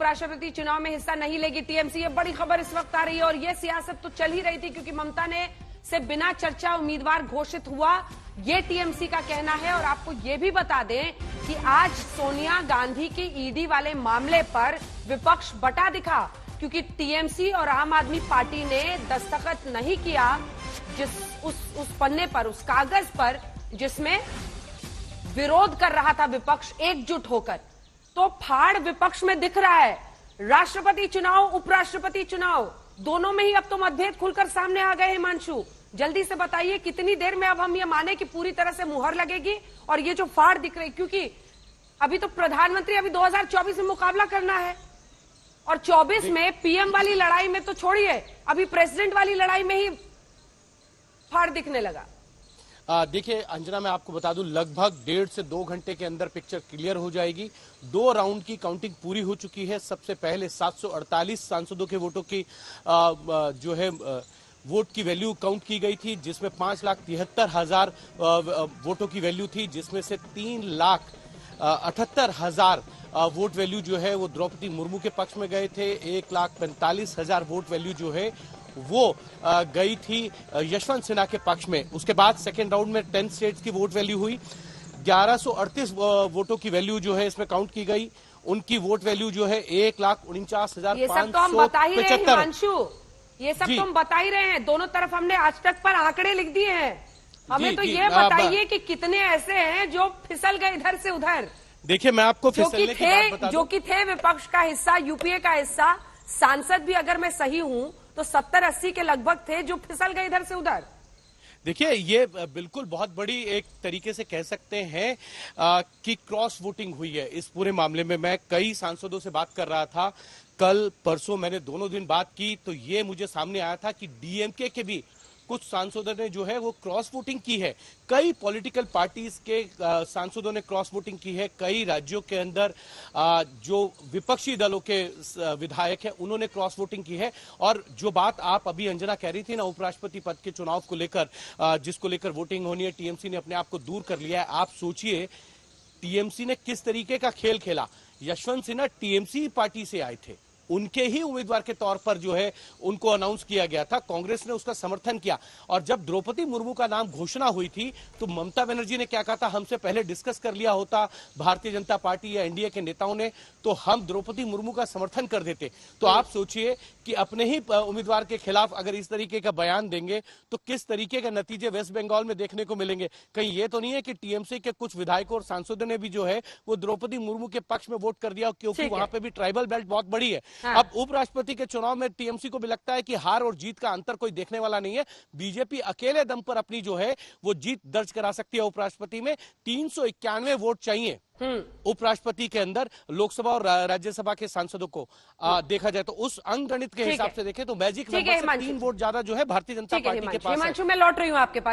उपराष्ट्रपति चुनाव में हिस्सा नहीं लेगी टीएमसी। ये बड़ी खबर इस वक्त आ रही है और ये सियासत तो चल ही रही थी क्योंकि ममता ने से बिना चर्चा उम्मीदवार घोषित हुआ, ये टीएमसी का कहना है। और आपको ये भी बता दें कि आज सोनिया गांधी की ईडी वाले मामले पर विपक्ष बटा दिखा क्योंकि टीएमसी और आम आदमी पार्टी ने दस्तखत नहीं किया उस पन्ने पर, उस कागज पर जिसमें विरोध कर रहा था विपक्ष एकजुट होकर। तो फाड़ विपक्ष में दिख रहा है। राष्ट्रपति चुनाव, उपराष्ट्रपति चुनाव दोनों में ही अब तो मतभेद खुलकर सामने आ गए। हिमांशु, जल्दी से बताइए कितनी देर में अब हम ये माने कि पूरी तरह से मुहर लगेगी और ये जो फाड़ दिख रही, क्योंकि अभी तो प्रधानमंत्री अभी 2024 में मुकाबला करना है और 24 में पीएम वाली लड़ाई में तो छोड़िए, अभी प्रेसिडेंट वाली लड़ाई में ही फाड़ दिखने लगा। देखिए अंजना, मैं आपको बता दूं लगभग 1.5 से 2 घंटे के अंदर पिक्चर क्लियर हो जाएगी। 2 राउंड की काउंटिंग पूरी हो चुकी है। सबसे पहले 748 सांसदों के वोटों की जो है वोट की वैल्यू काउंट की गई थी, जिसमें 5,73,000 वोटों की वैल्यू थी, जिसमें से 3,78,000 वोट वैल्यू जो है वो द्रौपदी मुर्मू के पक्ष में गए थे। 1,45,000 वोट वैल्यू जो है वो गई थी यशवंत सिन्हा के पक्ष में। उसके बाद सेकेंड राउंड में 10 स्टेट्स की वोट वैल्यू हुई। 1138 वोटों की वैल्यू जो है इसमें काउंट की गई। उनकी वोट वैल्यू जो है 1,49,575। ये सब तो हम बता ही रहे हैं हिमांशु, ये सब तो हम बता ही रहे हैं। दोनों तरफ हमने आज तक पर आंकड़े लिख दिए हैं। हमें तो ये बताइए कि कितने ऐसे हैं जो फिसल गए इधर से उधर। देखिए मैं आपको फिसलने की बात बता दूं, जो कि थे विपक्ष का हिस्सा, यूपीए का हिस्सा, सांसद भी अगर मैं सही हूं तो 70-80 के लगभग थे जो फिसल गए इधर से उधर। देखिए ये बिल्कुल बहुत बड़ी एक तरीके से कह सकते हैं कि क्रॉस वोटिंग हुई है इस पूरे मामले में। मैं कई सांसदों से बात कर रहा था, कल परसों मैंने दोनों दिन बात की, तो ये मुझे सामने आया था कि डीएमके के भी कुछ सांसदों ने जो है वो क्रॉस वोटिंग की है। कई पॉलिटिकल पार्टीज के सांसदों ने क्रॉस वोटिंग की है। कई राज्यों के अंदर जो विपक्षी दलों के विधायक हैं उन्होंने क्रॉस वोटिंग की है। और जो बात आप अभी अंजना कह रही थी ना उपराष्ट्रपति पद के चुनाव को लेकर, जिसको लेकर वोटिंग होनी है, टीएमसी ने अपने आप को दूर कर लिया है। आप सोचिए टीएमसी ने किस तरीके का खेल खेला। यशवंत सिन्हा टीएमसी पार्टी से आए थे, उनके ही उम्मीदवार के तौर पर जो है उनको अनाउंस किया गया था। कांग्रेस ने उसका समर्थन किया और जब द्रौपदी मुर्मू का नाम घोषणा हुई थी तो ममता बनर्जी ने क्या कहा था, हमसे पहले डिस्कस कर लिया होता भारतीय जनता पार्टी या एनडीए के नेताओं ने, तो हम द्रौपदी मुर्मू का समर्थन कर देते। तो आप सोचिए कि अपने ही उम्मीदवार के खिलाफ अगर इस तरीके का बयान देंगे तो किस तरीके के नतीजे वेस्ट बंगाल में देखने को मिलेंगे। कहीं ये तो नहीं है कि टीएमसी के कुछ विधायकों और सांसदों ने भी जो है वो द्रौपदी मुर्मू के पक्ष में वोट कर दिया, क्योंकि वहां पे भी ट्राइबल बेल्ट बहुत बड़ी है। हाँ। अब उपराष्ट्रपति के चुनाव में टीएमसी को भी लगता है कि हार और जीत का अंतर कोई देखने वाला नहीं है। बीजेपी अकेले दम पर अपनी जो है वो जीत दर्ज करा सकती है। उपराष्ट्रपति में 391 वोट चाहिए उपराष्ट्रपति के अंदर लोकसभा और राज्यसभा के सांसदों को देखा जाए तो उस अंकगणित के हिसाब से देखें तो मैजिक नंबर से 3 वोट ज्यादा जो है भारतीय जनता पार्टी के पास है। हिमांशु, मैं लौट रही हूं आपके पास।